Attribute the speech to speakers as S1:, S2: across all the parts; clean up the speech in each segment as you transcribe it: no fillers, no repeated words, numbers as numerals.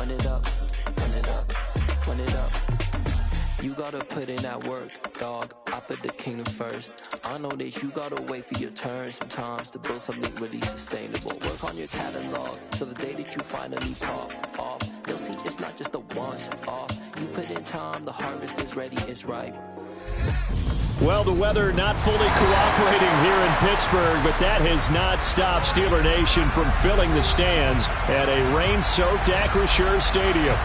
S1: Run it up, run it up, run it up. You gotta put in that work, dog. I put the kingdom first. I know that you gotta wait for your turn sometimes to build something really sustainable. Work on your catalog, so the day that you finally pop off, you'll see it's not just a once off. You put in time, the harvest is ready, it's ripe.
S2: Well, the weather not fully cooperating here in Pittsburgh, but that has not stopped Steeler Nation from filling the stands at a rain-soaked Acrisure Stadium.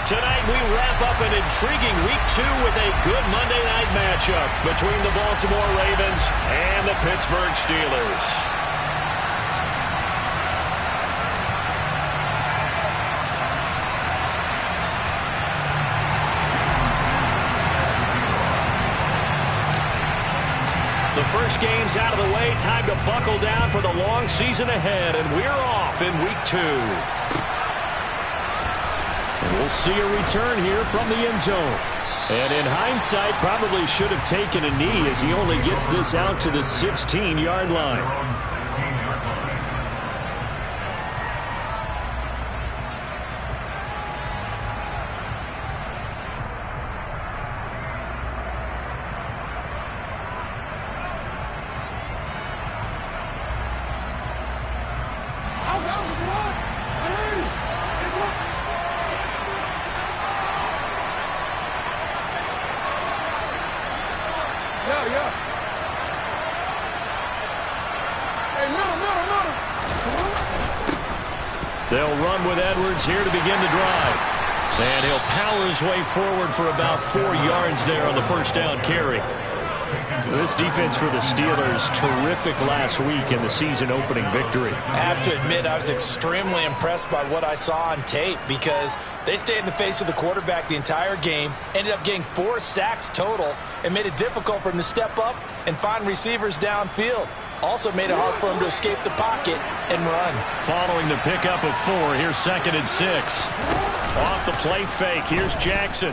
S3: Tonight we wrap up an intriguing Week 2 with a good Monday night matchup between the Baltimore Ravens and the Pittsburgh Steelers. The first game's out of the way. Time to buckle down for the long season ahead, and we're off in Week 2.
S2: And we'll see a return here from the end zone. And in hindsight, probably should have taken a knee as he only gets this out to the 16-yard line. They'll run with Edwards here to begin the drive. And he'll power his way forward for about 4 yards there on the first down carry. This defense for the Steelers, terrific last week in the season-opening victory.
S4: I have to admit, I was extremely impressed by what I saw on tape because they stayed in the face of the quarterback the entire game, ended up getting 4 sacks total, and made it difficult for him to step up and find receivers downfield. Also made it hard for him to escape the pocket and run.
S2: Following the pickup of 4, here's 2nd and 6. Off the play fake, here's Jackson.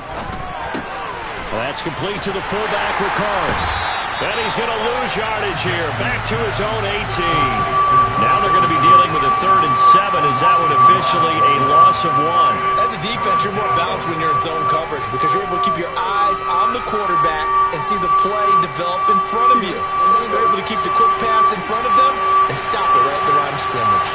S2: That's complete to the fullback, Ricard. And he's going to lose yardage here. Back to his own 18. Now they're going to be dealing with a 3rd and 7 as that one officially a loss of 1.
S4: As a defense, you're more balanced when you're in zone coverage because you're able to keep your eyes on the quarterback and see the play develop in front of you. You're able to keep the quick pass in front of them and stop it right at the line of scrimmage.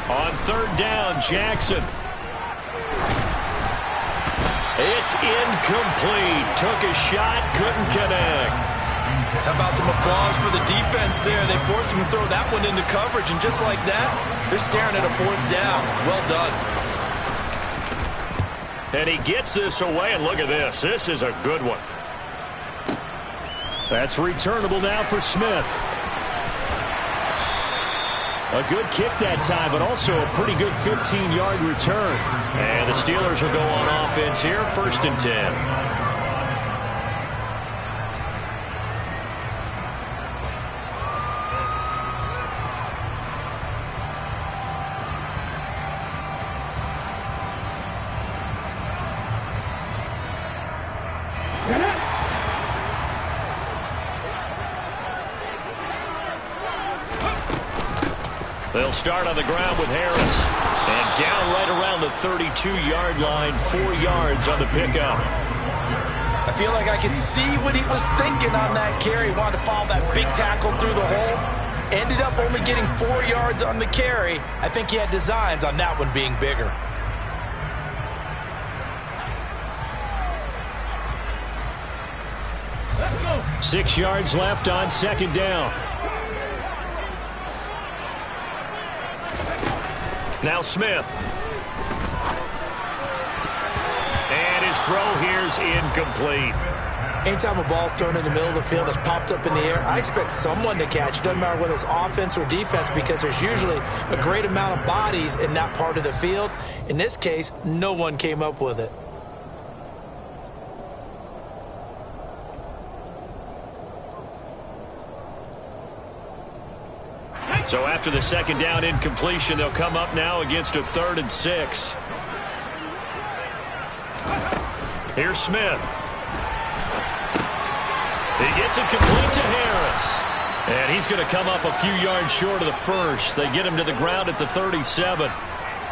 S2: On 3rd down, Jackson. It's incomplete. Took a shot, couldn't connect.
S4: How about some applause for the defense there? They forced him to throw that one into coverage, and just like that, they're staring at a 4th down. Well done.
S2: And he gets this away, and look at this. This is a good one. That's returnable now for Smith. A good kick that time, but also a pretty good 15-yard return. And the Steelers will go on offense here, 1st and 10. They'll start on the ground with Harris. And down right around the 32-yard line, 4 yards on the pickup.
S4: I feel like I could see what he was thinking on that carry. He wanted to follow that big tackle through the hole. Ended up only getting 4 yards on the carry. I think he had designs on that one being bigger.
S2: Let's go. 6 yards left on 2nd down. Now Smith. And his throw here's incomplete.
S4: Anytime a ball's thrown in the middle of the field that's popped up in the air, I expect someone to catch. It doesn't matter whether it's offense or defense because there's usually a great amount of bodies in that part of the field. In this case, no one came up with it.
S2: So after the second down incompletion, they'll come up now against a 3rd and 6. Here's Smith. He gets it complete to Harris. And he's going to come up a few yards short of the first. They get him to the ground at the 37.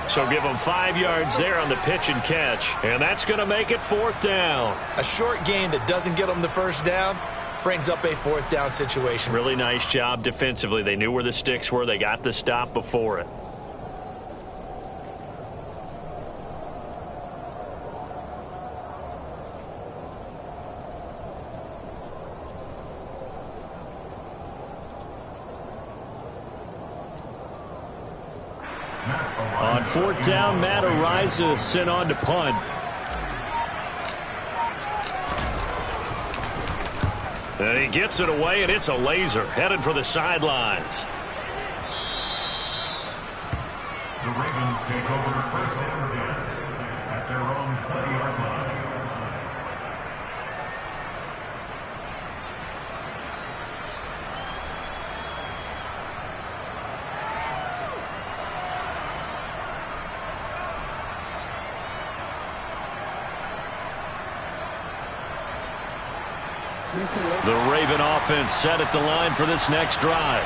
S2: So give him 5 yards there on the pitch and catch. And that's going to make it 4th down.
S4: A short gain that doesn't get them the first down brings up a 4th down situation.
S2: Really nice job defensively. They knew where the sticks were. They got the stop before it. On 4th down, Matt Ariza sent on to punt. And he gets it away, and it's a laser headed for the sidelines.
S5: The Ravens take over first and 10 at their own 20-yard line.
S2: The Raven offense set at the line for this next drive.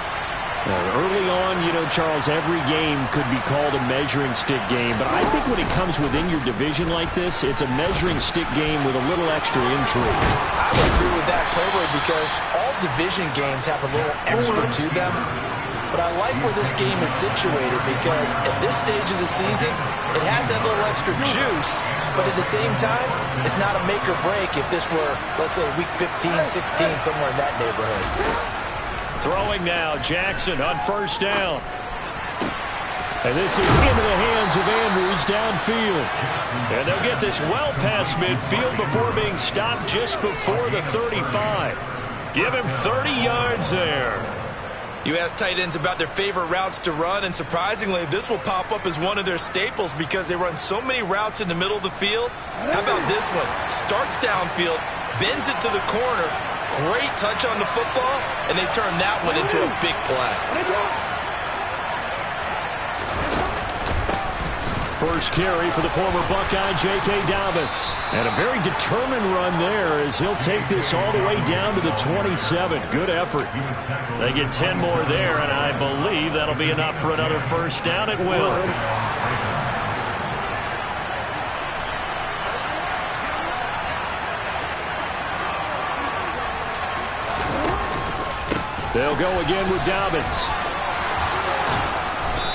S3: Early on, Charles, every game could be called a measuring stick game. But I think when it comes within your division like this, it's a measuring stick game with a little extra intrigue.
S4: I would agree with that totally because all division games have a little extra to them. But I like where this game is situated because at this stage of the season, it has that little extra juice. But at the same time, it's not a make or break if this were, let's say, week 15, 16, somewhere in that neighborhood.
S2: Throwing now, Jackson on 1st down.
S3: And this is into the hands of Andrews downfield.
S2: And they'll get this well past midfield before being stopped just before the 35. Give him 30 yards there.
S4: You ask tight ends about their favorite routes to run, and surprisingly, this will pop up as one of their staples because they run so many routes in the middle of the field. How about this one? Starts downfield, bends it to the corner, great touch on the football, and they turn that one into a big play.
S3: First carry for the former Buckeye, J.K. Dobbins. And a very determined run there as he'll take this all the way down to the 27. Good effort.
S2: They get 10 more there, and I believe that'll be enough for another first down at will.
S3: They'll go again with Dobbins.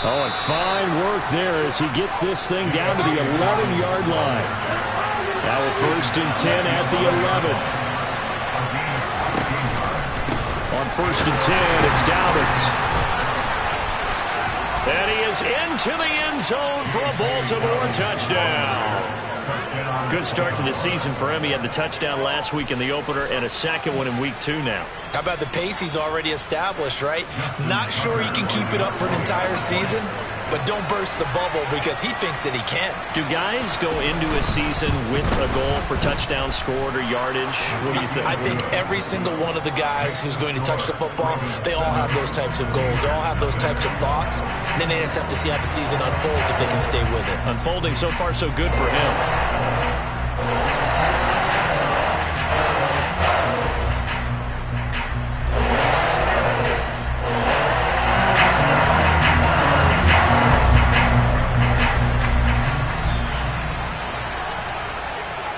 S3: Oh, and fine work there as he gets this thing down to the 11-yard line. Now a 1st and 10 at the 11. On 1st and 10, it's Dobbins.
S2: And he is into the end zone for a Baltimore touchdown. Good start to the season for him. He had the touchdown last week in the opener and a second one in week 2 now.
S4: How about the pace he's already established, right? Not sure he can keep it up for an entire season, but don't burst the bubble because he thinks that he can.
S2: Do guys go into a season with a goal for touchdown scored or yardage? What do you think?
S4: I think every single one of the guys who's going to touch the football, they all have those types of goals. They all have those types of thoughts. And then they just have to see how the season unfolds if they can stay with it.
S2: Unfolding so far so good for him.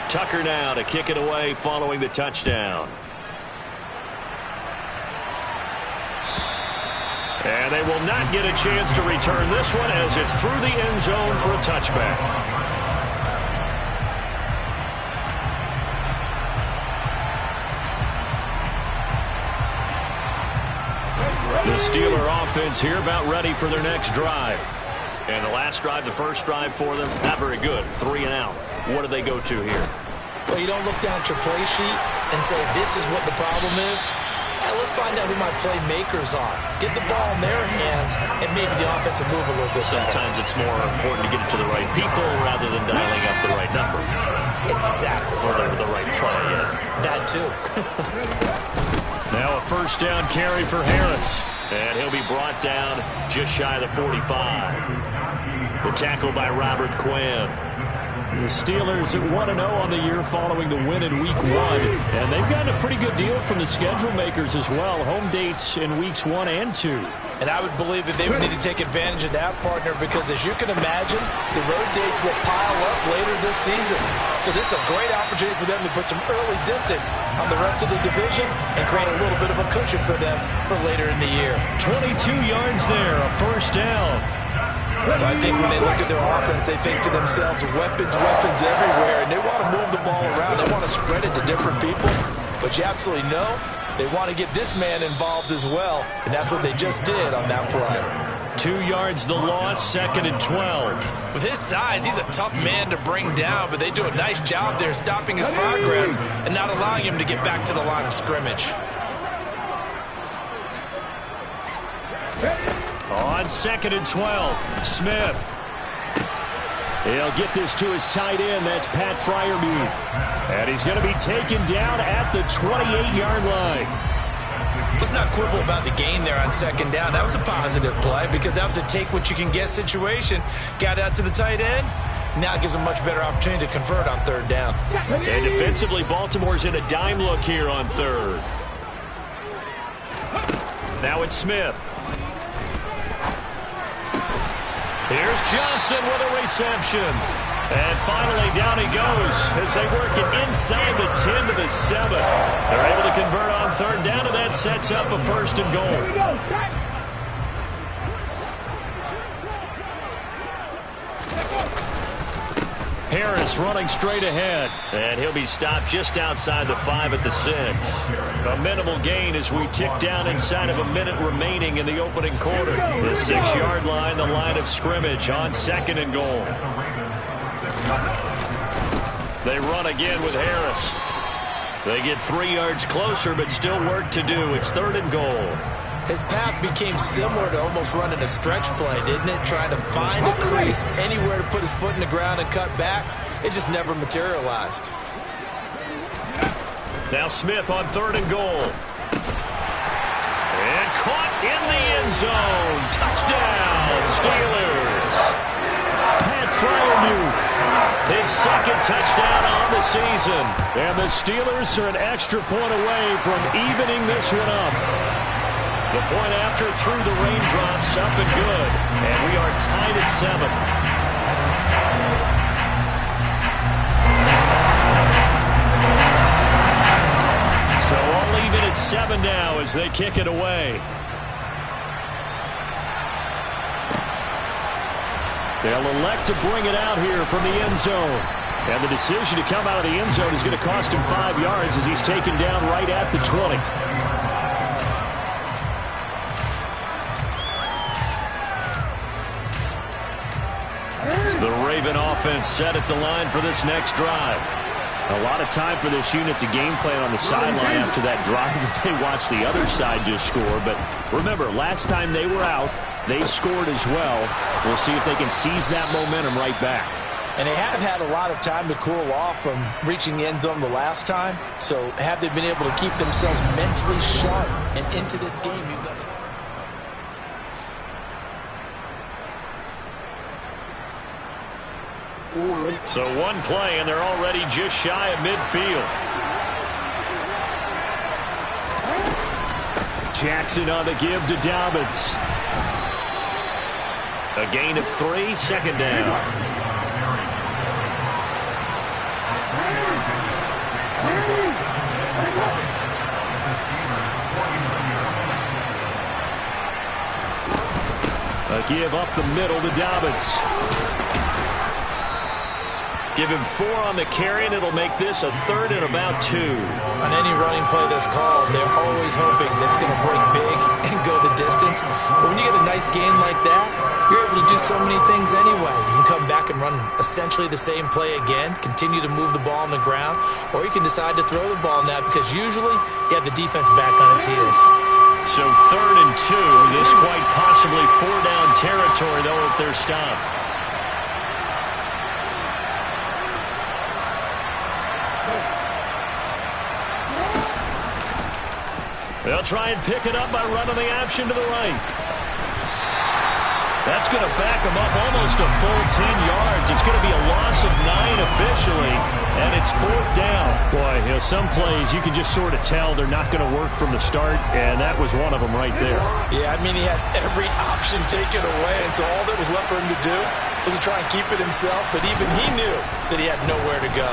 S2: Tucker now to kick it away following the touchdown. And they will not get a chance to return this one as it's through the end zone for a touchback. The Steeler offense here about ready for their next drive. And the last drive, the first drive for them, not very good. 3 and out. What do they go to here?
S4: Well, you don't look down at your play sheet and say, this is what the problem is. Hey, let's find out who my playmakers are. Get the ball in their hands, and maybe the offense will move a little bit better.
S2: Sometimes it's more important to get it to the right people rather than dialing up the right number.
S4: Exactly.
S2: Or the right play, yeah.
S4: That too.
S2: Now a first down carry for Harris. And he'll be brought down just shy of the 45. The tackle by Robert Quinn. The Steelers at 1-0 on the year following the win in Week 1. And they've gotten a pretty good deal from the schedule makers as well. Home dates in Weeks 1 and 2.
S4: And I would believe that they would need to take advantage of that, partner, because as you can imagine, the road dates will pile up later this season. So this is a great opportunity for them to put some early distance on the rest of the division and create a little bit of a cushion for them for later in the year.
S2: 22 yards there, a first down.
S4: Well, I think when they look at their offense, they think to themselves, weapons, weapons everywhere, and they want to move the ball around. They want to spread it to different people, but you absolutely know they want to get this man involved as well, and that's what they just did on that play.
S2: 2 yards the loss, 2nd and 12.
S4: With his size, he's a tough man to bring down, but they do a nice job there stopping his progress and not allowing him to get back to the line of scrimmage.
S2: On 2nd and 12, Smith. He'll get this to his tight end. That's Pat Freiermuth. And he's going to be taken down at the 28-yard line.
S4: Let's not quibble about the gain there on 2nd down. That was a positive play because that was a take-what-you-can-get situation. Got out to the tight end. Now it gives him a much better opportunity to convert on 3rd down.
S2: And defensively, Baltimore's in a dime look here on 3rd. Now it's Smith. Here's Johnson with a reception. And finally, down he goes as they work it inside the 10 to the 7. They're able to convert on 3rd down, and that sets up a 1st and goal. Harris running straight ahead, and he'll be stopped just outside the 5 at the 6. A minimal gain as we tick down inside of a minute remaining in the opening quarter. The 6-yard line, the line of scrimmage on 2nd and goal. They run again with Harris. They get 3 yards closer, but still work to do. It's 3rd and goal.
S4: His path became similar to almost running a stretch play, didn't it? Trying to find a crease, anywhere to put his foot in the ground and cut back. It just never materialized.
S2: Now Smith on 3rd and goal. And caught in the end zone. Touchdown, Steelers. Pat Freiermuth, his 2nd touchdown on the season. And the Steelers are an extra point away from evening this one up. The point after through the raindrops, up and good. And we are tied at 7. So all even at 7 now as they kick it away. They'll elect to bring it out here from the end zone. And the decision to come out of the end zone is going to cost him 5 yards as he's taken down right at the 20. The Raven offense set at the line for this next drive. A lot of time for this unit to game plan on the sideline after that drive that they watched the other side just score. But remember, last time they were out, they scored as well. We'll see if they can seize that momentum right back.
S4: And they have had a lot of time to cool off from reaching the end zone the last time. So have they been able to keep themselves mentally sharp and into this game? You've got to...
S2: So one play, and they're already just shy of midfield. Jackson on the give to Dobbins. A gain of 3, 2nd down. A give up the middle to Dobbins. Give him 4 on the carry, and it'll make this a 3rd and about 2.
S4: On any running play that's called, they're always hoping that's going to break big and go the distance. But when you get a nice gain like that, you're able to do so many things anyway. You can come back and run essentially the same play again, continue to move the ball on the ground, or you can decide to throw the ball now because usually you have the defense back on its heels.
S2: So 3rd and 2. This quite possibly 4-down territory, though, if they're stopped. They'll try and pick it up by running the option to the right. That's going to back them up almost a full 10 yards. It's going to be a loss of 9 officially, and it's 4th down.
S3: Boy, you know, some plays you can just sort of tell they're not going to work from the start, and that was one of them right there.
S4: Yeah, I mean, he had every option taken away, and so all that was left for him to do was to try and keep it himself, but even he knew that he had nowhere to go.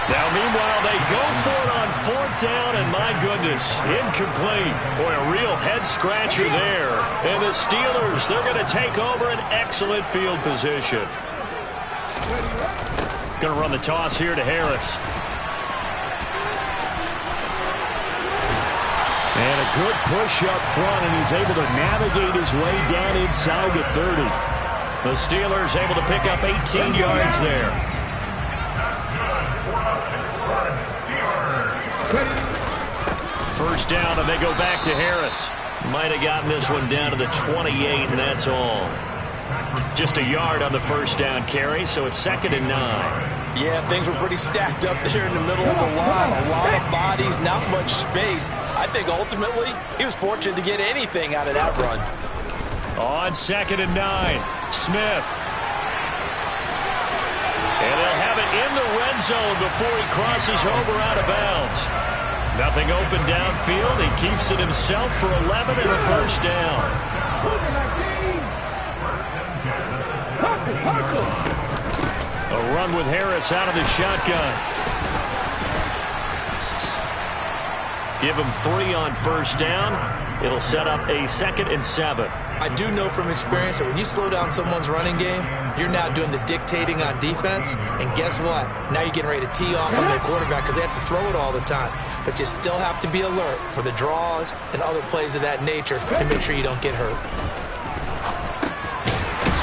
S2: Now, meanwhile, they go for it on 4th down, and my goodness, incomplete. Boy, a real head-scratcher there. And the Steelers, they're going to take over an excellent field position. Going to run the toss here to Harris.
S3: And a good push up front, and he's able to navigate his way down inside the 30.
S2: The Steelers able to pick up 18 yards there. First down, and they go back to Harris. Might have gotten this one down to the 28, and that's all. Just a yard on the first down carry, so it's 2nd and 9.
S4: Yeah, things were pretty stacked up there in the middle of the line. A lot of bodies, not much space. I think ultimately he was fortunate to get anything out of that run.
S2: On 2nd and 9, Smith. And they'll have it in the red zone before he crosses over out of bounds. Nothing open downfield. He keeps it himself for 11 and a first down. A run with Harris out of the shotgun. Give him 3 on first down. It'll set up a 2nd and 7.
S4: I do know from experience that when you slow down someone's running game, you're now doing the dictating on defense. And guess what? Now you're getting ready to tee off on their quarterback because they have to throw it all the time. But you still have to be alert for the draws and other plays of that nature to make sure you don't get hurt.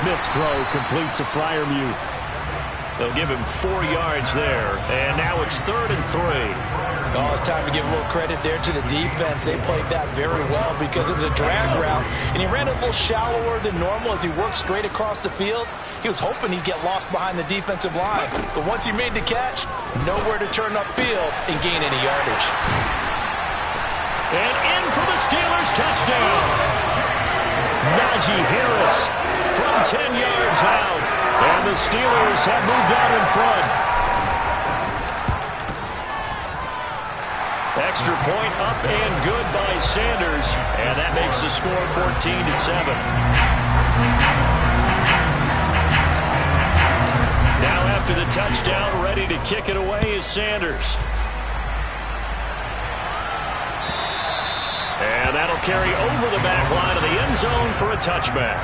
S3: Smith's throw complete to Freiermuth.
S2: They'll give him 4 yards there. And now it's 3rd and 3.
S4: Oh, it's time to give a little credit there to the defense. They played that very well because it was a drag route, and he ran a little shallower than normal as he worked straight across the field. He was hoping he'd get lost behind the defensive line, but once he made the catch, nowhere to turn upfield and gain any yardage.
S2: And in for the Steelers touchdown.
S3: Najee Harris
S2: from 10 yards out, and the Steelers have moved out in front. Extra point up and good by Sanders, and that makes the score 14-7. Now after the touchdown, ready to kick it away is Sanders. And that'll carry over the back line of the end zone for a touchback.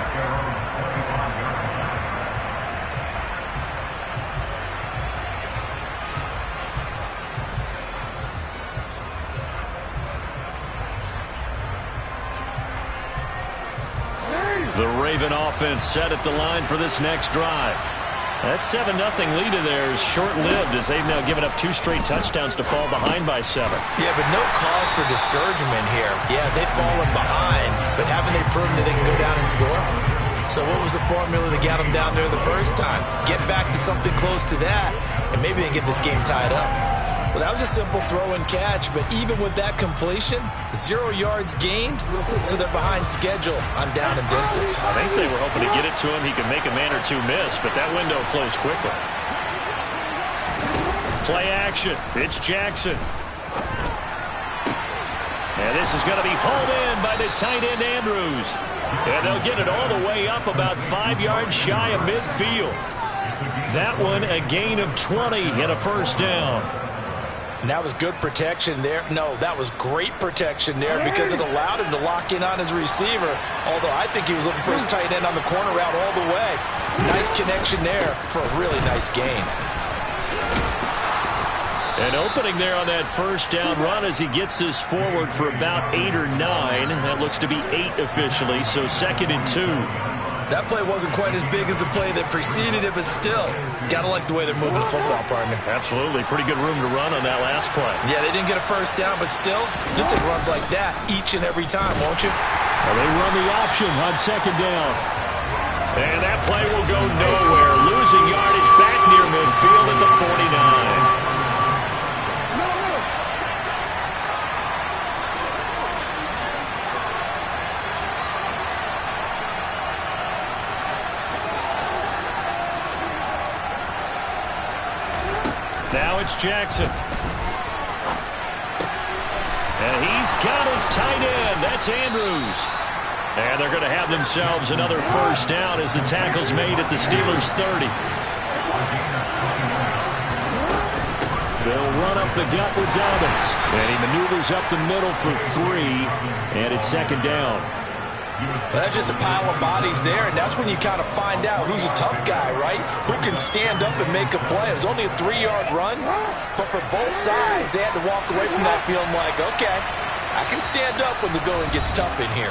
S2: The Raven offense set at the line for this next drive. That 7-0 lead of theirs short-lived as they've now given up 2 straight touchdowns to fall behind by 7.
S4: Yeah, but no cause for discouragement here. Yeah, they've fallen behind, but haven't they proven that they can go down and score? So what was the formula that got them down there the first time? Get back to something close to that, and maybe they get this game tied up. Well, that was a simple throw and catch, but even with that completion, 0 yards gained, so they're behind schedule on down and distance.
S2: I think they were hoping to get it to him. He could make a man or 2 miss, but that window closed quickly. Play action. It's Jackson. And this is going to be hauled in by the tight end Andrews. And they'll get it all the way up about 5 yards shy of midfield. That one a gain of 20 and a first down.
S4: And that was good protection there. No, that was great protection there because it allowed him to lock in on his receiver. Although I think he was looking for his tight end on the corner route all the way. Nice connection there for a really nice gain.
S2: An opening there on that first down run as he gets this forward for about 8 or 9. That looks to be 8 officially, so 2nd and 2.
S4: That play wasn't quite as big as the play that preceded it, but still, gotta like the way they're moving the football, partner.
S2: Absolutely. Pretty good room to run on that last play.
S4: Yeah, they didn't get a first down, but still, you'll take runs like that each and every time, won't you?
S3: Well, they run the option on 2nd down.
S2: And that play will go nowhere. Losing yardage back near midfield at the 49. Now it's Jackson. And he's got his tight end. That's Andrews. And they're going to have themselves another first down as the tackle's made at the Steelers' 30. They'll run up the gut with Dobbins. And he maneuvers up the middle for 3. And it's second down.
S4: Well, that's just a pile of bodies there, and that's when you kind of find out who's a tough guy, right? Who can stand up and make a play. It was only a 3-yard run, but for both sides, they had to walk away from that feeling like, okay, I can stand up when the going gets tough in here.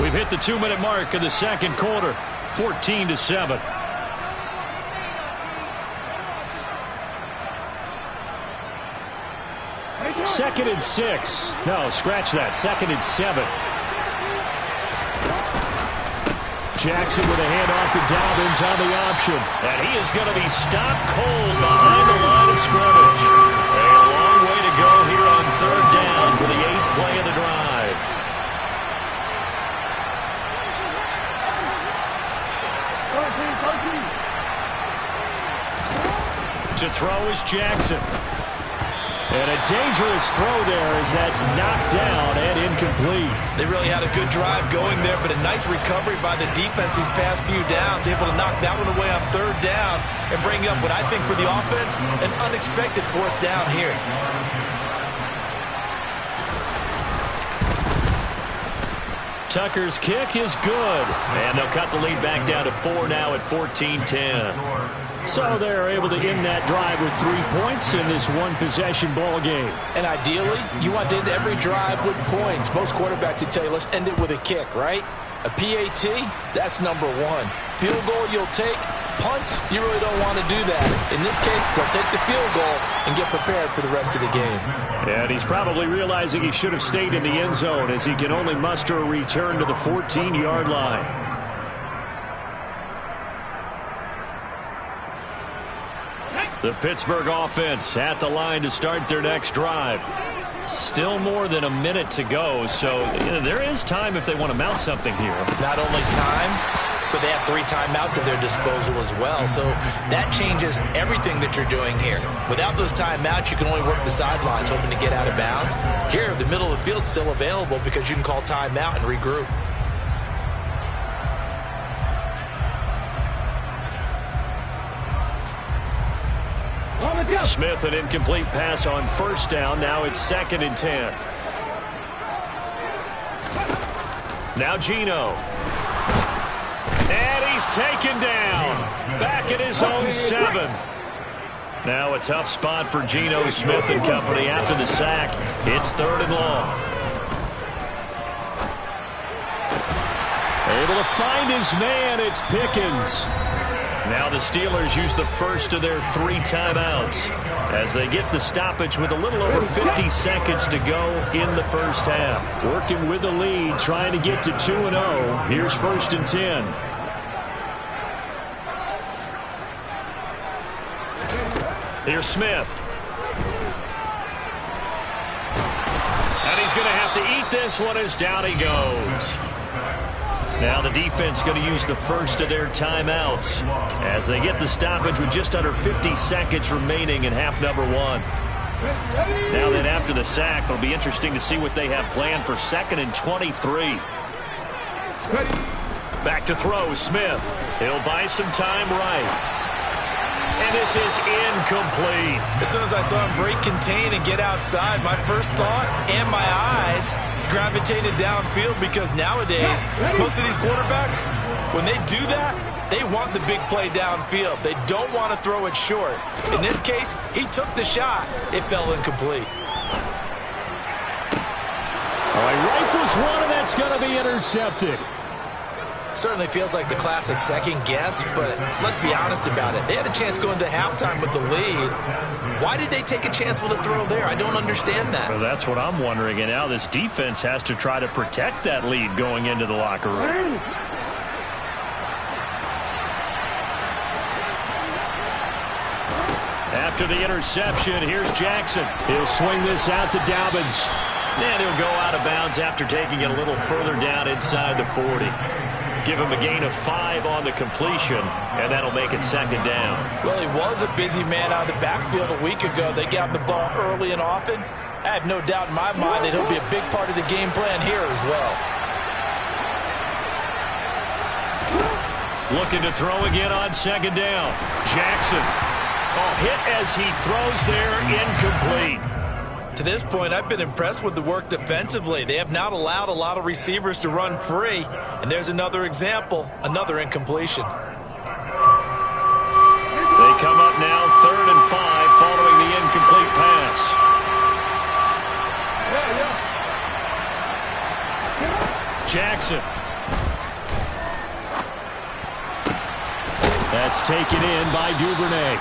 S2: We've hit the 2-minute mark of the second quarter, 14-7.
S3: Second and 6. No, scratch that. Second and 7. Jackson with a handoff to Dobbins on the option.
S2: And he is going to be stopped cold behind the line of scrimmage. A long way to go here on third down for the 8th play of the drive. To throw is Jackson.
S3: And a dangerous throw there as that's knocked down and incomplete.
S4: They really had a good drive going there, but a nice recovery by the defense these past few downs, able to knock that one away on third down and bring up what I think for the offense, an unexpected 4th down here.
S2: Tucker's kick is good. And they'll cut the lead back down to 4 now at 14-10.
S3: So they're able to end that drive with 3 points in this one-possession ball game.
S4: And ideally, you want to end every drive with points. Most quarterbacks would tell you, let's end it with a kick, right? A PAT, that's number 1. Field goal you'll take. Punts, you really don't want to do that. In this case, they'll take the field goal and get prepared for the rest of the game.
S3: And he's probably realizing he should have stayed in the end zone as he can only muster a return to the 14-yard line.
S2: The Pittsburgh offense at the line to start their next drive. Still more than a minute to go, so there is time if they want to mount something here.
S4: Not only time, but they have 3 timeouts at their disposal as well, so that changes everything that you're doing here. Without those timeouts, you can only work the sidelines hoping to get out of bounds. Here, the middle of the field is still available because you can call timeout and regroup.
S2: Smith, an incomplete pass on first down. Now it's 2nd and 10. Now Geno. And he's taken down. Back at his own 7. Now a tough spot for Geno Smith and company after the sack. It's 3rd and long.
S3: Able to find his man. It's Pickens.
S2: Now the Steelers use the first of their 3 timeouts as they get the stoppage with a little over 50 seconds to go in the first half.
S3: Working with the lead, trying to get to 2-0. Here's 1st and 10.
S2: Here's Smith. And he's going to have to eat this one as down he goes. Now the defense going to use the first of their timeouts as they get the stoppage with just under 50 seconds remaining in half number 1. Now then after the sack, it'll be interesting to see what they have planned for 2nd and 23. Back to throw, Smith. He'll buy some time right. And this is incomplete.
S4: As soon as I saw him break contain and get outside, my first thought and my eyes gravitated downfield because nowadays, most of these quarterbacks, when they do that, they want the big play downfield. They don't want to throw it short. In this case, he took the shot. It fell incomplete.
S3: All right, rifles one, and that's going to be intercepted.
S4: Certainly feels like the classic second guess, but let's be honest about it. They had a chance going to halftime with the lead. Why did they take a chance with a throw there? I don't understand that.
S2: Well, that's what I'm wondering, and now this defense has to try to protect that lead going into the locker room. After the interception, here's Jackson.
S3: He'll swing this out to Dobbins.
S2: And he'll go out of bounds after taking it a little further down inside the 40.
S3: give him a gain of 5 on the completion, and that'll make it second down.
S4: Well, he was a busy man out of the backfield a week ago. They got him the ball early and often. I have no doubt in my mind that he'll be a big part of the game plan here as well.
S2: Looking to throw again on second down. Jackson. Oh, hit as he throws there, incomplete.
S4: To this point, I've been impressed with the work defensively. They have not allowed a lot of receivers to run free. And there's another example, another incompletion.
S2: They come up now 3rd and 5 following the incomplete pass. Jackson.
S3: That's taken in by Duvernay.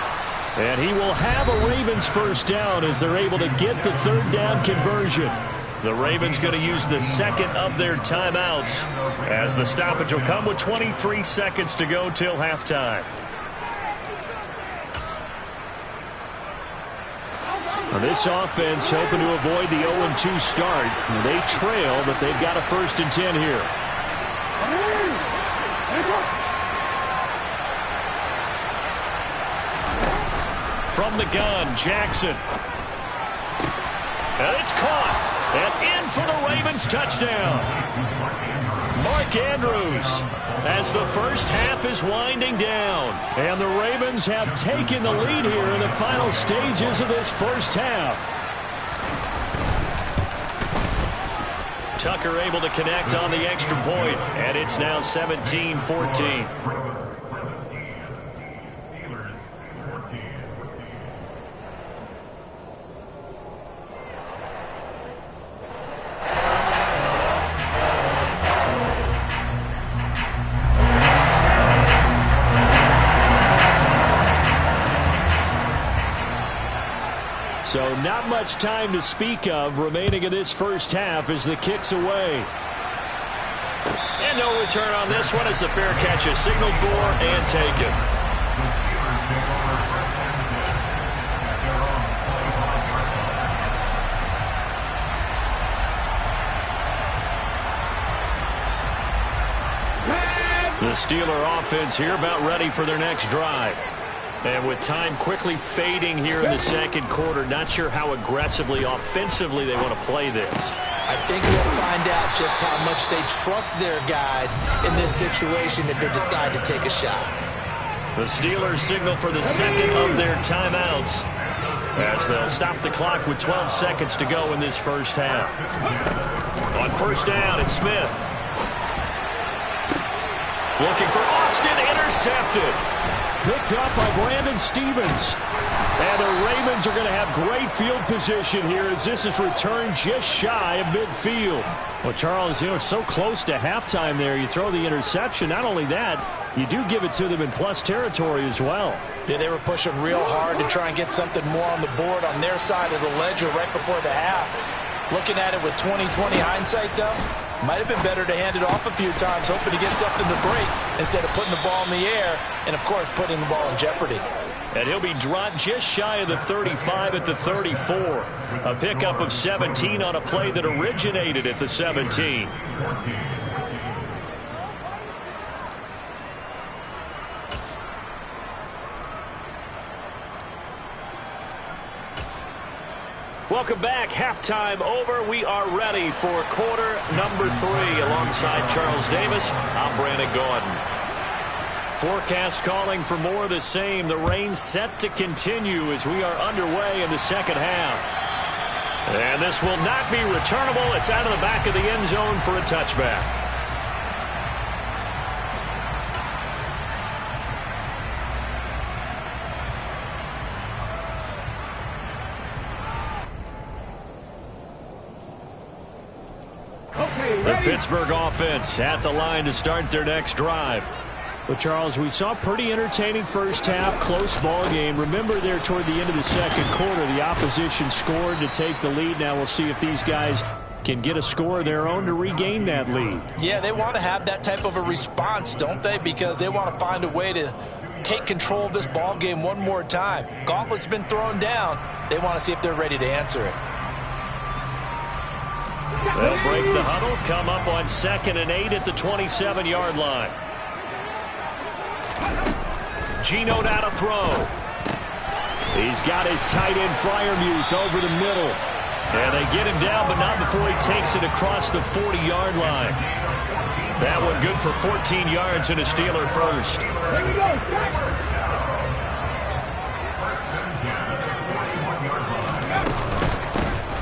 S3: And he will have a Ravens first down as they're able to get the 3rd down conversion.
S2: The Ravens going to use the second of their timeouts as the stoppage will come with 23 seconds to go till halftime.
S3: Well, this offense hoping to avoid the 0-2 start. They trail, but they've got a 1st and 10 here.
S2: From the gun, Jackson. And it's caught. And in for the Ravens touchdown. Mark Andrews as the first half is winding down.
S3: And the Ravens have taken the lead here in the final stages of this first half.
S2: Tucker able to connect on the extra point, and it's now 17-14.
S3: So not much time to speak of remaining in this first half as the kick's away.
S2: And no return on this one as the fair catch is signaled for and taken. The Steeler offense here about ready for their next drive. And with time quickly fading here in the second quarter, not sure how aggressively, offensively they want to play this.
S4: I think we'll find out just how much they trust their guys in this situation if they decide to take a shot.
S2: The Steelers signal for the second of their timeouts as they'll stop the clock with 12 seconds to go in this first half. On first down, it's Smith. Looking for Austin, intercepted.
S3: Picked up by Brandon Stevens. And the Ravens are going to have great field position here as this is returned just shy of midfield. Well, Charles, it's so close to halftime there. You throw the interception. Not only that, you do give it to them in plus territory as well.
S4: Yeah, they were pushing real hard to try and get something more on the board on their side of the ledger right before the half. Looking at it with 20/20 hindsight, though, might have been better to hand it off a few times, hoping to get something to break instead of putting the ball in the air and, of course, putting the ball in jeopardy.
S2: And he'll be dropped just shy of the 35 at the 34. A pickup of 17 on a play that originated at the 17. Welcome back. Halftime over. We are ready for quarter number 3. Alongside Charles Davis, I'm Brandon Gordon. Forecast calling for more of the same. The rain set to continue as we are underway in the second half. And this will not be returnable. It's out of the back of the end zone for a touchback. The Pittsburgh offense at the line to start their next drive.
S3: Well, Charles, we saw a pretty entertaining first half, close ball game. Remember there toward the end of the second quarter, the opposition scored to take the lead. Now we'll see if these guys can get a score of their own to regain that lead.
S4: Yeah, they want to have that type of a response, don't they? Because they want to find a way to take control of this ball game one more time. Gauntlet's been thrown down. They want to see if they're ready to answer it.
S2: They'll break the huddle, come up on 2nd and 8 at the 27-yard line. Geno now to throw. He's got his tight end Freiermuth over the middle. And they get him down, but not before he takes it across the 40-yard line. That one good for 14 yards and a Steeler first.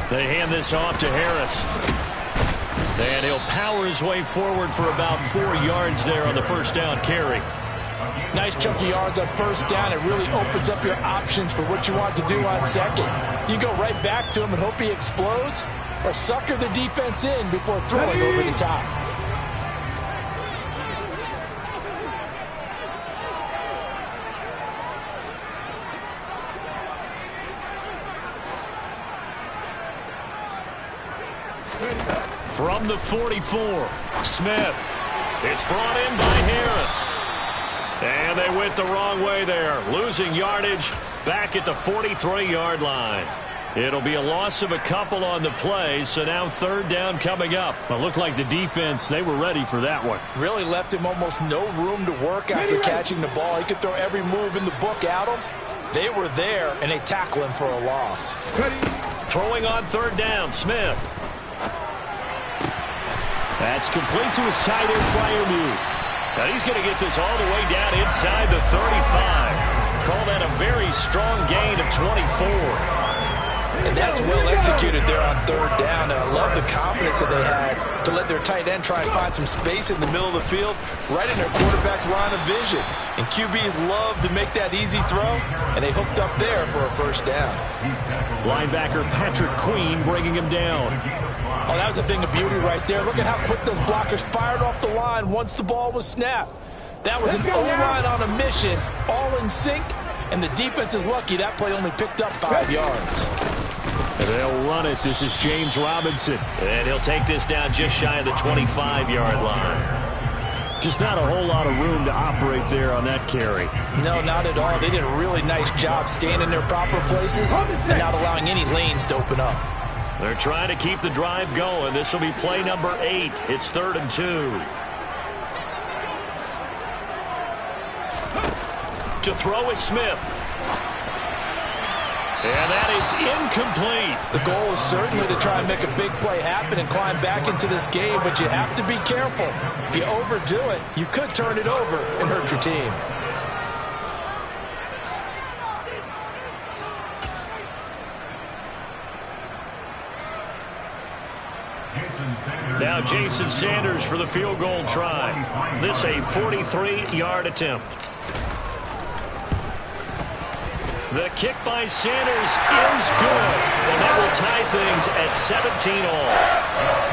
S2: They hand this off to Harris. And he'll power his way forward for about 4 yards there on the first down carry.
S4: Nice chunky yards on first down. It really opens up your options for what you want to do on second. You go right back to him and hope he explodes, or sucker the defense in before throwing over the top.
S2: From the 44, Smith. It's brought in by Harris. And they went the wrong way there, losing yardage back at the 43-yard line. It'll be a loss of a couple on the play, so now 3rd down coming up.
S3: It looked like the defense, they were ready for that one.
S4: Really left him almost no room to work after catching the ball. He could throw every move in the book at him. They were there, and they tackle him for a loss.
S2: Throwing on 3rd down, Smith.
S3: That's complete to his tight end, Freiermuth.
S2: Now he's going to get this all the way down inside the 35. Call that a very strong gain of 24.
S4: And that's well executed there on 3rd down. And I love the confidence that they had to let their tight end try and find some space in the middle of the field, right in their quarterback's line of vision. And QBs love to make that easy throw, and they hooked up there for a first down.
S3: Linebacker Patrick Queen bringing him down.
S4: Oh, that was a thing of beauty right there. Look at how quick those blockers fired off the line once the ball was snapped. That was an O-line on a mission, all in sync, and the defense is lucky that play only picked up 5 yards.
S3: They'll run it. This is James Robinson.
S2: And he'll take this down just shy of the 25-yard line.
S3: Just not a whole lot of room to operate there on that carry.
S4: No, not at all. They did a really nice job staying in their proper places and not allowing any lanes to open up.
S2: They're trying to keep the drive going. This will be play number 8. It's 3rd and 2. To throw is Smith. And that is incomplete.
S4: The goal is certainly to try and make a big play happen and climb back into this game, but you have to be careful. If you overdo it, you could turn it over and hurt your team.
S2: Now Jason Sanders for the field goal try. This a 43-yard attempt. The kick by Sanders is good, and that will tie things at 17 all.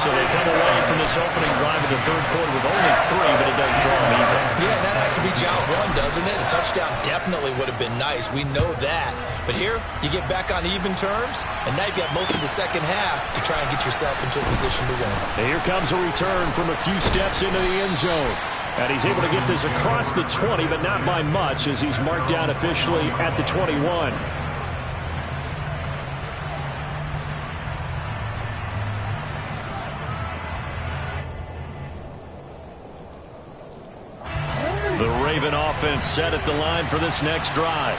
S2: So they come away from this opening drive in the 3rd quarter with only 3, but it does draw them even.
S4: Yeah, that has to be job 1, doesn't it? A touchdown definitely would have been nice. We know that. But here, you get back on even terms, and now you've got most of the second half to try and get yourself into a position to win.
S3: And here comes a return from a few steps into the end zone. And he's able to get this across the 20, but not by much, as he's marked down officially at the 21.
S2: The Raven offense set at the line for this next drive.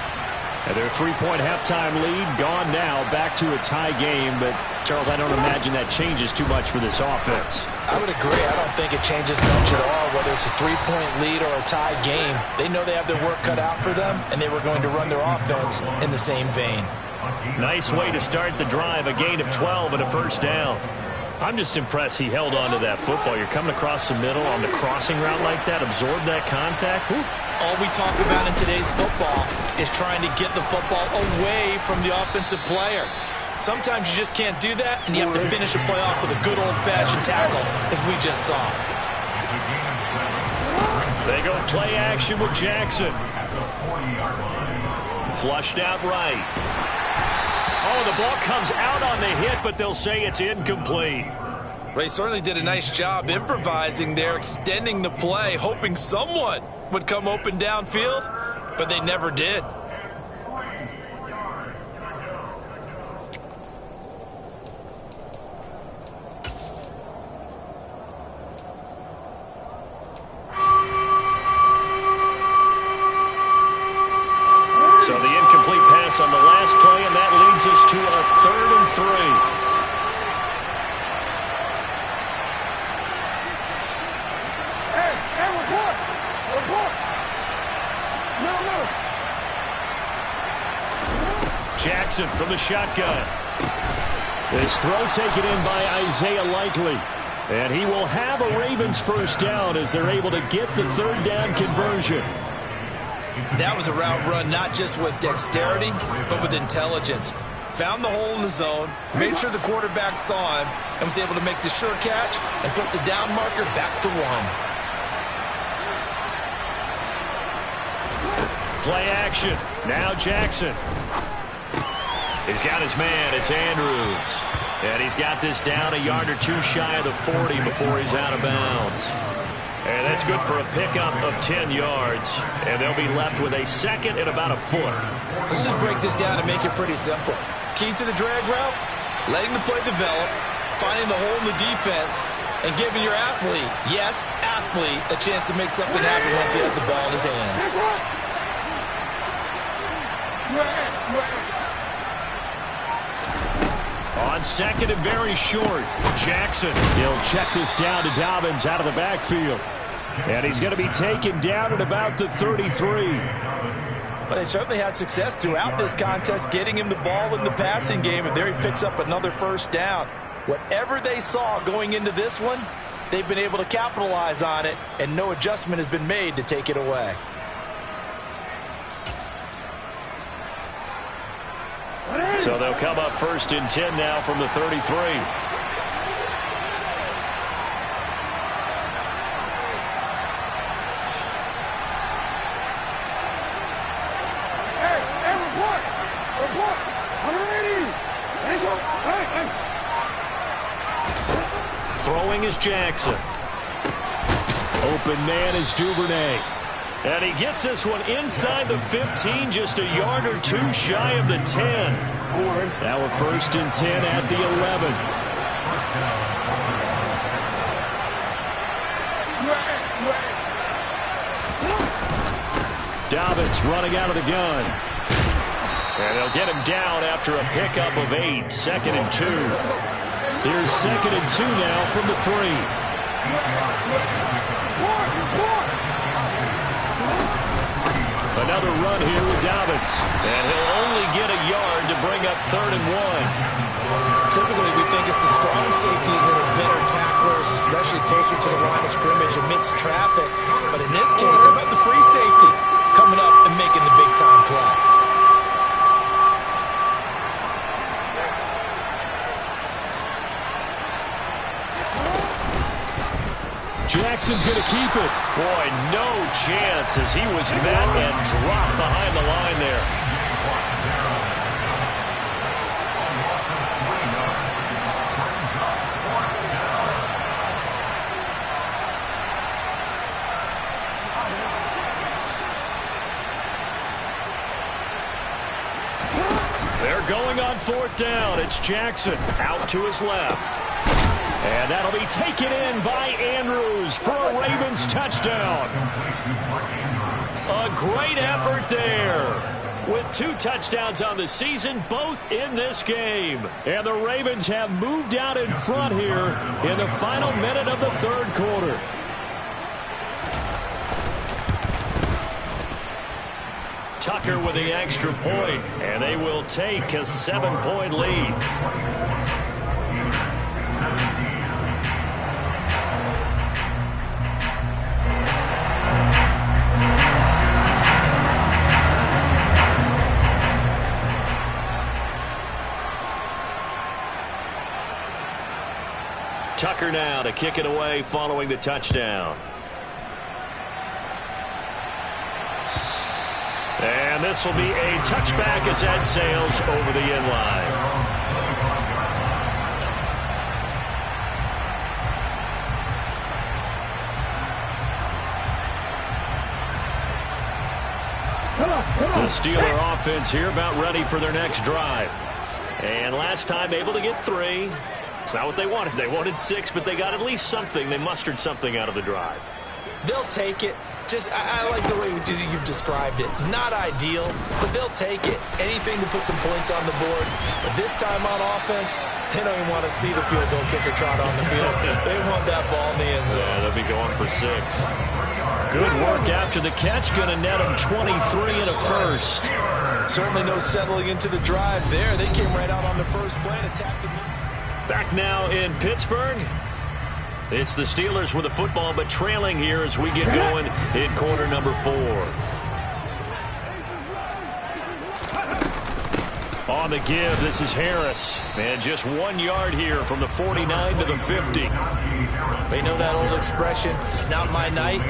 S3: And their 3-point halftime lead gone now, back to a tie game. But, Charles, I don't imagine that changes too much for this offense.
S4: I would agree. I don't think it changes much at all, whether it's a 3-point lead or a tie game. They know they have their work cut out for them, and they were going to run their offense in the same vein.
S2: Nice way to start the drive, a gain of 12 and a first down. I'm just impressed he held on to that football. You're coming across the middle on the crossing route like that, absorb that contact. Whew.
S4: All we talk about in today's football is trying to get the football away from the offensive player. Sometimes you just can't do that, and you have to finish a play off with a good old-fashioned tackle, as we just saw.
S2: They go play action with Jackson. Flushed out right. Oh, the ball comes out on the hit, but they'll say it's incomplete.
S4: Ray certainly did a nice job improvising there, extending the play, hoping someone would come open downfield, but they never did.
S2: So the incomplete pass on the last play, and that leads us to a 3rd and 3. Jackson from the shotgun. This throw taken in by Isaiah Likely. And he will have a Ravens first down as they're able to get the 3rd down conversion.
S4: That was a route run not just with dexterity, but with intelligence. Found the hole in the zone, made sure the quarterback saw him, and was able to make the sure catch and flip the down marker back to 1.
S2: Play action. Now Jackson. He's got his man. It's Andrews. And he's got this down a yard or 2 shy of the 40 before he's out of bounds. And that's good for a pickup of 10 yards. And they'll be left with a 2nd and about a foot.
S4: Let's just break this down and make it pretty simple. Key to the drag route, letting the play develop, finding the hole in the defense, and giving your athlete, yes, athlete, a chance to make something happen once he has the ball in his hands.
S2: On 2nd and very short, Jackson. He'll check this down to Dobbins out of the backfield. And he's going to be taken down at about the 33.
S4: But they certainly had success throughout this contest getting him the ball in the passing game, and there he picks up another first down. Whatever they saw going into this one, they've been able to capitalize on it, and no adjustment has been made to take it away.
S2: So they'll come up 1st and 10 now from the 33. Throwing is Jackson. Open man is Duvernay. And he gets this one inside the 15, just a yard or 2 shy of the 10. Now a 1st and 10 at the 11. Dobbins running out of the gun. And they'll get him down after a pickup of 8, 2nd and 2. Here's 2nd and 2 now from the 3. Another run here with Dobbins. And he'll only get a yard to bring up 3rd and 1.
S4: Typically, we think it's the strong safeties that are better tacklers, especially closer to the line of scrimmage amidst traffic. But in this case, how about the free safety coming up and making the big-time play?
S2: Jackson's going to keep it. Boy, no chance as he was met and dropped behind the line there. They're going on 4th down. It's Jackson out to his left. And that'll be taken in by Andrews for a Ravens touchdown. A great effort there. With 2 touchdowns on the season, both in this game. And the Ravens have moved out in front here in the final minute of the 3rd quarter. Tucker with the extra point, and they will take a 7-point lead. Tucker now to kick it away following the touchdown. And this will be a touchback as that sails over the end line. The Steeler offense here about ready for their next drive. And last time able to get 3. It's not what they wanted. They wanted 6, but they got at least something. They mustered something out of the drive.
S4: They'll take it. I like the way you've described it. Not ideal, but they'll take it. Anything to put some points on the board. But this time on offense, they don't even want to see the field goal kicker trot on the field. They want that ball in the end zone.
S2: Yeah, they'll be going for 6. Good work after the catch. Going to net them 23 and a first.
S4: Certainly no settling into the drive there. They came right out on the first play and attacked the middle.
S2: Back now in Pittsburgh. It's the Steelers with the football, but trailing here as we get going in quarter number 4. On the give, this is Harris. And just 1 yard here from the 49 to the 50.
S4: They know that old expression, it's not my night.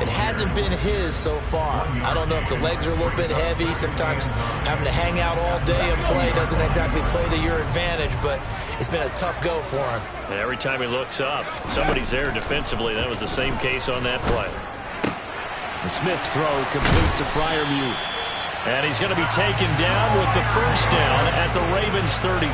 S4: It hasn't been his so far. I don't know if the legs are a little bit heavy. Sometimes having to hang out all day and play doesn't exactly play to your advantage, but it's been a tough go for him.
S2: And every time he looks up, somebody's there defensively. That was the same case on that play. The Smith's throw complete to Freiermuth. And he's going to be taken down with the first down at the Ravens 33.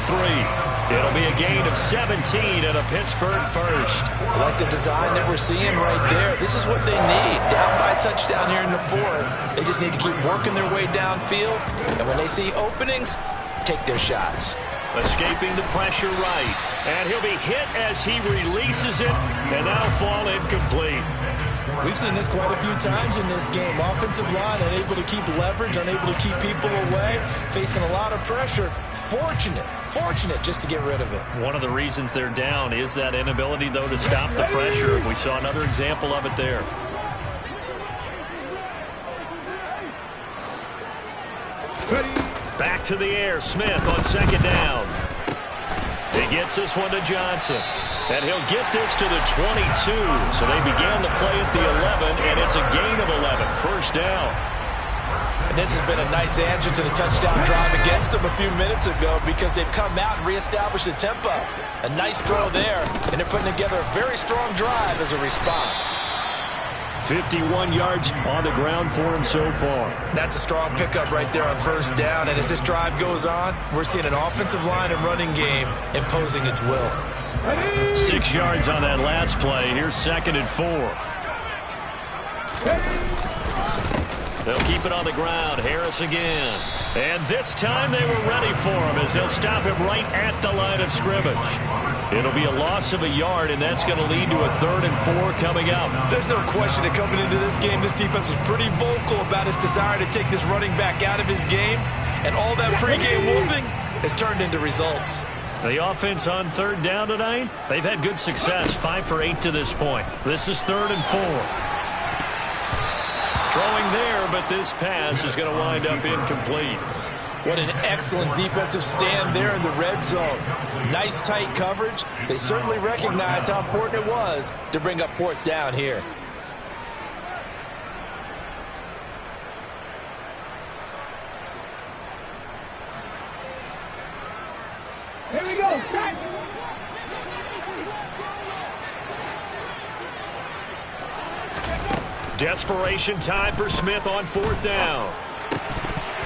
S2: It'll be a gain of 17 and a Pittsburgh first.
S4: I like the design that we're seeing right there. This is what they need. Down by a touchdown here in the 4th. They just need to keep working their way downfield. And when they see openings, take their shots.
S2: Escaping the pressure right. And he'll be hit as he releases it. And that'll fall incomplete.
S4: We've seen this quite a few times in this game. Offensive line unable to keep leverage, unable to keep people away, facing a lot of pressure. Fortunate just to get rid of it.
S2: One of the reasons they're down is that inability, though, to stop the pressure. We saw another example of it there. Back to the air. Smith on second down. He gets this one to Johnson. And he'll get this to the 22. So they began the play at the 11, and it's a gain of 11. First down.
S4: And this has been a nice answer to the touchdown drive against them a few minutes ago because they've come out and reestablished the tempo. A nice throw there, and they're putting together a very strong drive as a response.
S3: 51 yards on the ground for him so far.
S4: That's a strong pickup right there on first down. And as this drive goes on, we're seeing an offensive line and running game imposing its will.
S2: 6 yards on that last play. Here's 2nd and 4. They'll keep it on the ground. Harris again. And this time they were ready for him as they'll stop him right at the line of scrimmage. It'll be a loss of a yard, and that's going to lead to a 3rd and 4 coming up.
S4: There's no question that coming into this game, this defense was pretty vocal about its desire to take this running back out of his game. And all that pregame wolfing has turned into results.
S2: The offense on 3rd down tonight, they've had good success, 5 for 8 to this point. This is 3rd and 4. Throwing there, but this pass is going to wind up incomplete.
S4: What an excellent defensive stand there in the red zone. Nice tight coverage. They certainly recognized how important it was to bring up 4th down here.
S6: Here we go.
S2: Desperation time for Smith on 4th down.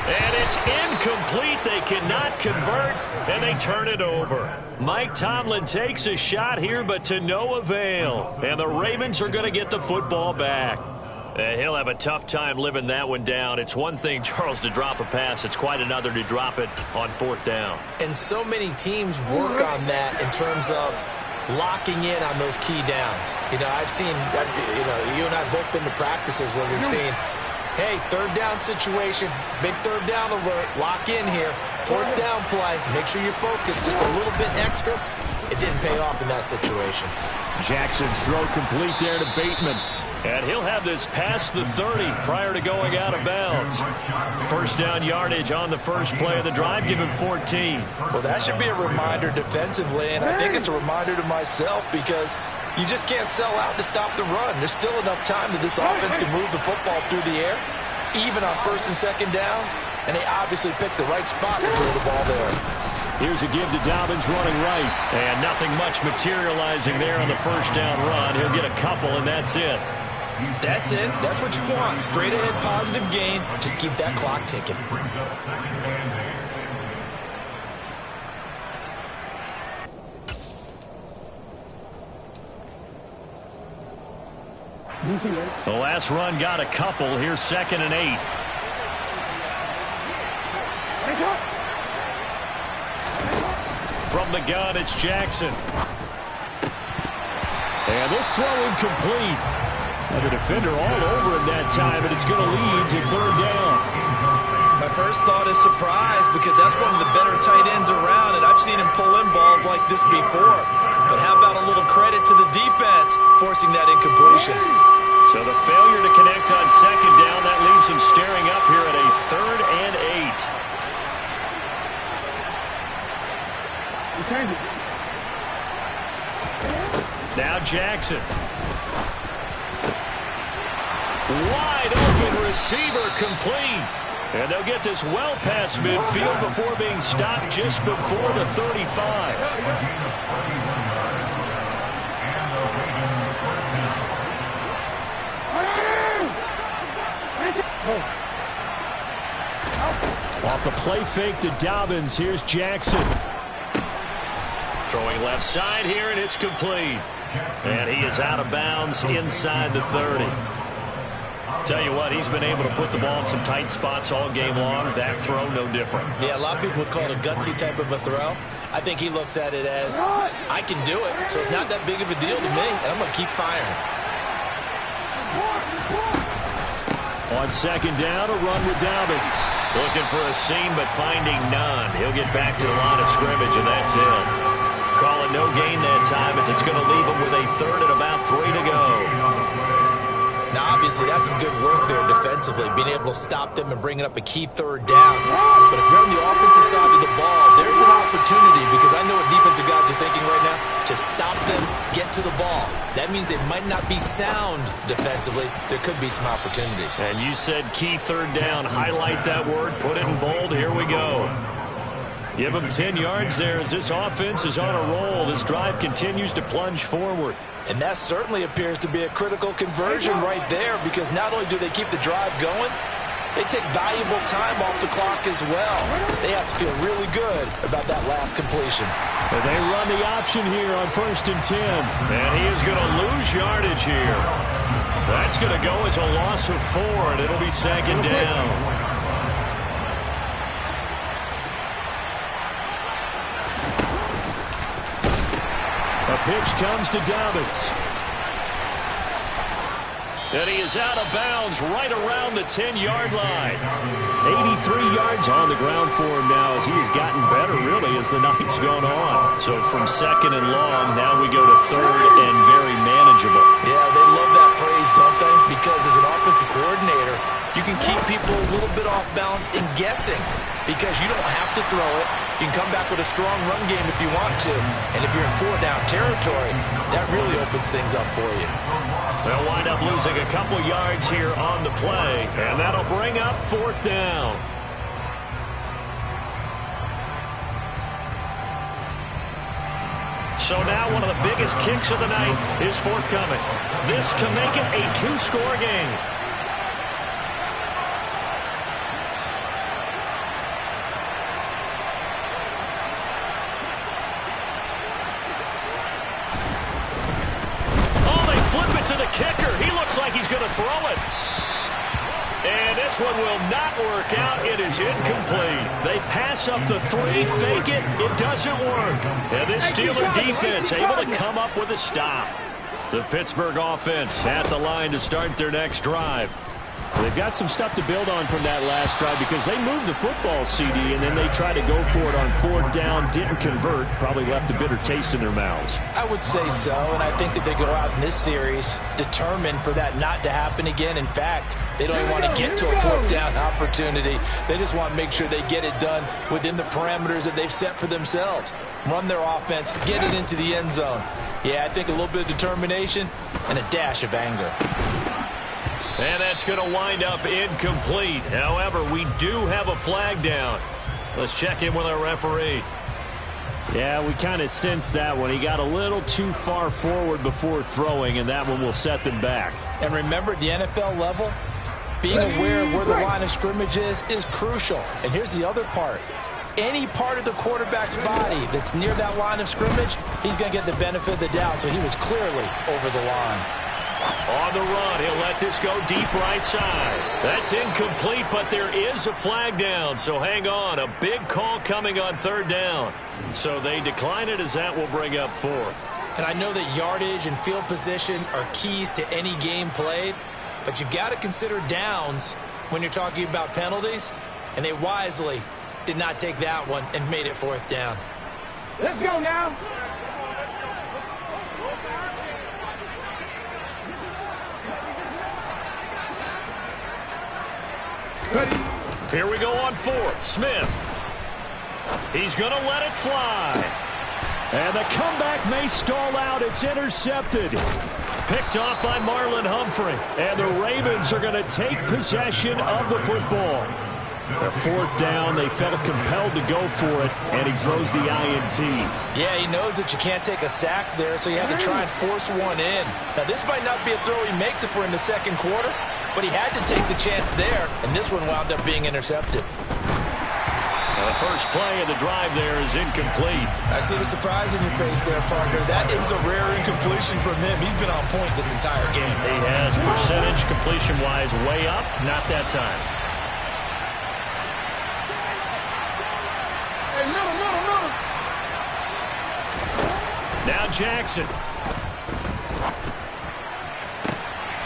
S2: And it's incomplete. They cannot convert, and they turn it over. Mike Tomlin takes a shot here, but to no avail. And the Ravens are going to get the football back. He'll have a tough time living that one down. It's one thing, Charles, to drop a pass. It's quite another to drop it on 4th down.
S4: And so many teams work on that in terms of locking in on those key downs. You know, I've seen, you and I both been to practices where we've seen, hey, 3rd down situation, big 3rd down alert, lock in here, 4th down play, make sure you're focused just a little bit extra. It didn't pay off in that situation.
S3: Jackson's throw complete there to Bateman.
S2: And he'll have this past the 30 prior to going out of bounds. First down yardage on the first play of the drive. Give him 14.
S4: Well, that should be a reminder defensively, and I think it's a reminder to myself because you just can't sell out to stop the run. There's still enough time that this offense can move the football through the air, even on 1st and 2nd downs, and they obviously picked the right spot to throw the ball there.
S3: Here's a give to Dobbins running right.
S2: And nothing much materializing there on the first down run. He'll get a couple, and that's it.
S4: That's it. That's what you want. Straight ahead positive gain. Just keep that clock ticking.
S2: The last run got a couple. Here's 2nd and 8. From the gun, it's Jackson.
S3: And this throw incomplete. And the defender all over him that time, and it's going to lead to 3rd down.
S4: My first thought is surprise because that's one of the better tight ends around, and I've seen him pull in balls like this before. But how about a little credit to the defense forcing that incompletion?
S2: So the failure to connect on 2nd down, that leaves him staring up here at a 3rd and 8. Now Jackson. Wide open receiver complete. And they'll get this well past midfield before being stopped just before the 35.
S3: Off the play fake to Dobbins. Here's Jackson.
S2: Throwing left side here, and it's complete. And he is out of bounds inside the 30. Tell you what, he's been able to put the ball in some tight spots all game long. That throw, no different.
S4: Yeah, a lot of people would call it a gutsy type of a throw. I think he looks at it as, I can do it, so it's not that big of a deal to me, and I'm going to keep firing.
S3: On 2nd down, a run with Dobbins.
S2: Looking for a seam, but finding none. He'll get back to the line of scrimmage, and that's it. Call it no gain that time, as it's going to leave him with a 3rd and about 3 to go.
S4: Now, obviously, that's some good work there defensively, being able to stop them and bringing up a key 3rd down. But if you're on the offensive side of the ball, there's an opportunity, because I know what defensive guys are thinking right now. Just stop them, get to the ball. That means they might not be sound defensively. There could be some opportunities.
S2: And you said key 3rd down. Highlight that word. Put it in bold. Here we go. Give them 10 yards there as this offense is on a roll. This drive continues to plunge forward.
S4: And that certainly appears to be a critical conversion right there, because not only do they keep the drive going, they take valuable time off the clock as well. They have to feel really good about that last completion.
S3: And they run the option here on 1st and 10.
S2: And he is going to lose yardage here. That's going to go as a loss of 4, and it'll be 2nd down.
S3: A pitch comes to Dobbins.
S2: And he is out of bounds right around the 10-yard line.
S3: 83 yards on the ground for him now, as he has gotten better, really, as the night's gone on.
S2: So from 2nd and long, now we go to 3rd and very manageable.
S4: Yeah, they love that phrase, don't they? Because as an offensive coordinator, you can keep people a little bit off balance and guessing, because you don't have to throw it. You can come back with a strong run game if you want to. And if you're in 4-down territory, that really opens things up for you.
S2: They'll wind up losing a couple yards here on the play, and that'll bring up 4th down. So now one of the biggest kicks of the night is forthcoming. This to make it a 2-score game. To the kicker. He looks like he's going to throw it. And this one will not work out. It is incomplete. They pass up the 3, fake it. It doesn't work. And this Steeler defense able to come up with a stop. The Pittsburgh offense at the line to start their next drive.
S3: They've got some stuff to build on from that last drive, because they moved the football, CD, and then they tried to go for it on 4th down, didn't convert, probably left a bitter taste in their mouths.
S4: I would say so, and I think that they go out in this series determined for that not to happen again. In fact, they don't even want to get to a 4th down opportunity. They just want to make sure they get it done within the parameters that they've set for themselves. Run their offense, get it into the end zone. Yeah, I think a little bit of determination and a dash of anger.
S2: And that's going to wind up incomplete. However, we do have a flag down. Let's check in with our referee.
S3: Yeah, we kind of sensed that one. He got a little too far forward before throwing, and that one will set them back.
S4: And remember, at the NFL level, being aware of where the line of scrimmage is crucial. And here's the other part. Any part of the quarterback's body that's near that line of scrimmage, he's going to get the benefit of the doubt. So he was clearly over the line.
S2: On the run, he'll let this go deep right side. That's incomplete, but there is a flag down, so hang on. A big call coming on third down. So they decline it as that will bring up fourth.
S4: And I know that yardage and field position are keys to any game played, but you've got to consider downs when you're talking about penalties, and they wisely did not take that one and made it fourth down.
S6: Let's go now.
S2: Here we go on fourth. Smith. He's going to let it fly.
S3: And the comeback may stall out. It's intercepted.
S2: Picked off by Marlon Humphrey.
S3: And the Ravens are going to take possession of the football. The fourth down, they felt compelled to go for it, and he throws the INT.
S4: Yeah, he knows that you can't take a sack there, so you had to try and force one in. Now, this might not be a throw he makes if we're in the second quarter, but he had to take the chance there, and this one wound up being intercepted.
S2: The first play of the drive there is incomplete.
S4: I see the surprise in your face there, partner. That is a rare incompletion from him. He's been on point this entire game.
S2: He has percentage completion-wise way up, not that time.
S6: Hey, middle.
S2: Now Jackson.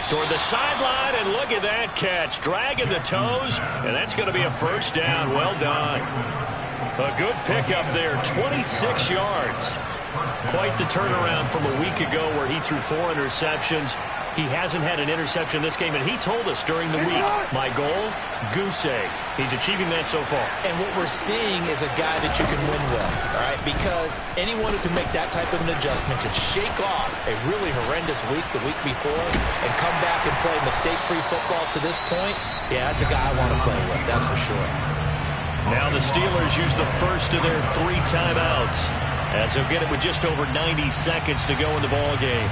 S2: Toward the sideline, and look at that catch. Dragging the toes, and that's going to be a first down. Well done. A good pickup there, 26 yards. Quite the turnaround from a week ago where he threw 4 interceptions. He hasn't had an interception this game, and he told us during the week, my goal, goose egg. He's achieving that so far.
S4: And what we're seeing is a guy that you can win with, all right? Because anyone who can make that type of an adjustment to shake off a really horrendous week the week before and come back and play mistake-free football to this point, yeah, that's a guy I want to play with, that's for sure.
S2: Now the Steelers use the first of their 3 timeouts, as they'll get it with just over 90 seconds to go in the ball game.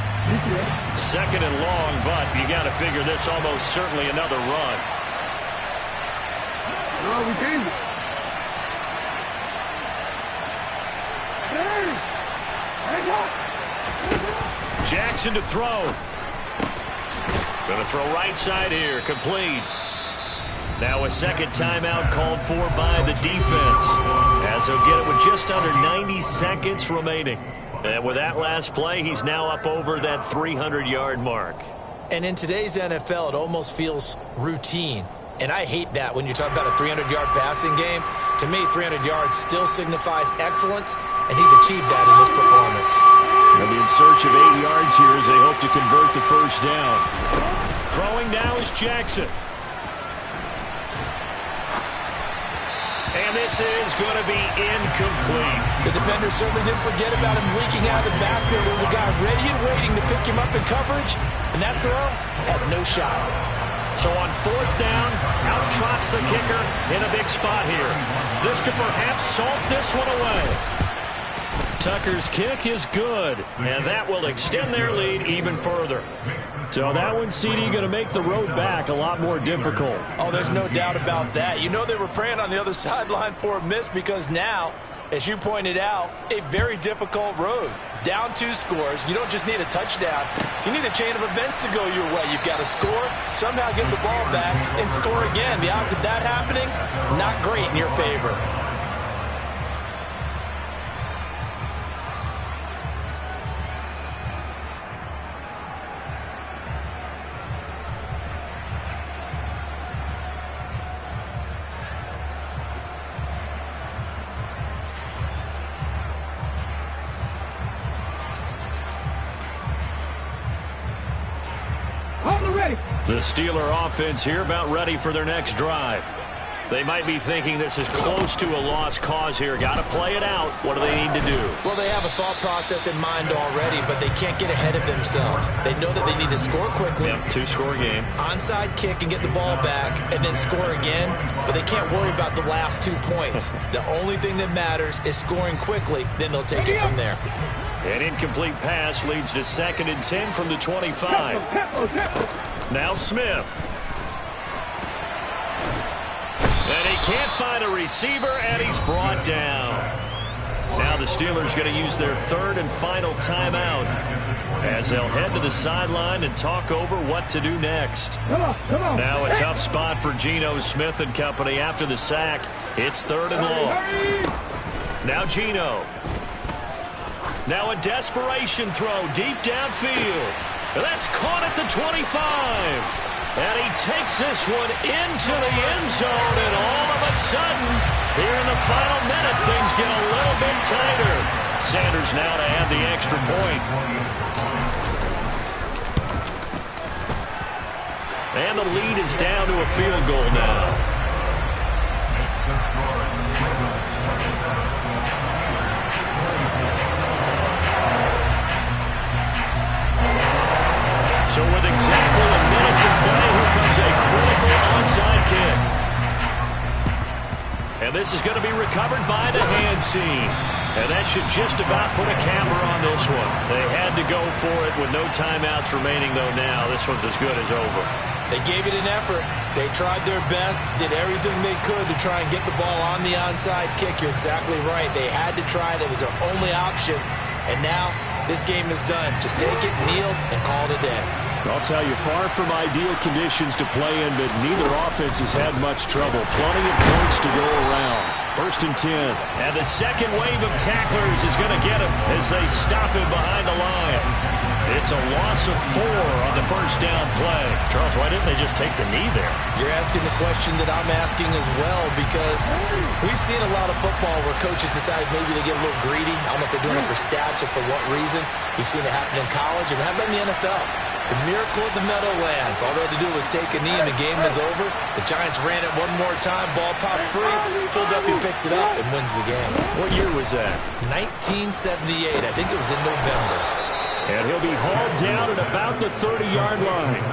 S2: Second and long, but you got to figure this almost certainly another run.
S6: No, we changed it.
S2: Jackson to throw. Going to throw right side here, complete. Now a second timeout called for by the defense, as they'll get it with just under 90 seconds remaining. And with that last play, he's now up over that 300-yard mark.
S4: And in today's NFL, it almost feels routine. And I hate that when you talk about a 300-yard passing game. To me, 300 yards still signifies excellence, and he's achieved that in this performance.
S3: They'll be in search of 8 yards here as they hope to convert the first down.
S2: Throwing now is Jackson. And this is going to be incomplete.
S4: The defender certainly didn't forget about him leaking out of the backfield. There was a guy ready and waiting to pick him up in coverage, and that throw had no shot.
S2: So on fourth down, out trots the kicker in a big spot here. This to perhaps salt this one away. Tucker's kick is good, and that will extend their lead even further.
S3: So that one, CD, going to make the road back a lot more difficult.
S4: Oh, there's no doubt about that. You know they were praying on the other sideline for a miss because now, as you pointed out, a very difficult road. Down 2 scores. You don't just need a touchdown. You need a chain of events to go your way. You've got to score, somehow get the ball back, and score again. The odds of that happening, not great in your favor.
S2: The Steeler offense here about ready for their next drive. They might be thinking this is close to a lost cause here. Got to play it out. What do they need to do?
S4: Well, they have a thought process in mind already, but they can't get ahead of themselves. They know that they need to score quickly.
S2: Yep, 2-score game.
S4: Onside kick and get the ball back and then score again, but they can't worry about the last 2 points. The only thing that matters is scoring quickly, then they'll take it from there.
S2: An incomplete pass leads to 2nd and 10 from the 25. Now Smith. And he can't find a receiver, and he's brought down. Now the Steelers going to use their third and final timeout as they'll head to the sideline and talk over what to do next.
S6: Come on.
S2: Now a tough spot for Geno Smith and company after the sack. It's third and long. Now Geno. Now a desperation throw deep downfield. That's caught at the 25. And he takes this one into the end zone, and all of a sudden, here in the final minute, things get a little bit tighter. Sanders now to add the extra point. And the lead is down to a field goal now. So with exactly a minute to play, here comes a critical onside kick. And this is going to be recovered by the hands team. And that should just about put a camper on this one. They had to go for it with no timeouts remaining, though, now. This one's as good as over.
S4: They gave it an effort. They tried their best, did everything they could to try and get the ball on the onside kick. You're exactly right. They had to try it. It was their only option. And now this game is done. Just take it, kneel, and call it a day.
S3: I'll tell you, far from ideal conditions to play in, but neither offense has had much trouble. Plenty of points to go around. First and 10.
S2: And the second wave of tacklers is going to get him as they stop him behind the line. It's a loss of 4 on the first down play.
S3: Charles, why didn't they just take the knee there?
S4: You're asking the question that I'm asking as well, because we've seen a lot of football where coaches decide maybe they get a little greedy. I don't know if they're doing it for stats or for what reason. We've seen it happen in college, and how about in the NFL? The miracle of the Meadowlands. All they had to do was take a knee and the game was over. The Giants ran it one more time. Ball popped free. Philadelphia picks it up and wins the game.
S2: What year was that?
S4: 1978. I think it was in November.
S3: And he'll be hauled down at about the 30-yard line.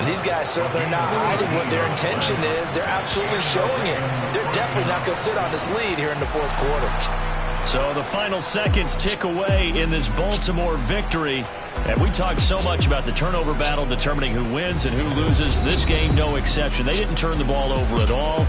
S4: And these guys certainly are not hiding what their intention is. They're absolutely showing it. They're definitely not going to sit on this lead here in the fourth quarter.
S2: So the final seconds tick away in this Baltimore victory. And we talked so much about the turnover battle determining who wins and who loses. This game, no exception. They didn't turn the ball over at all.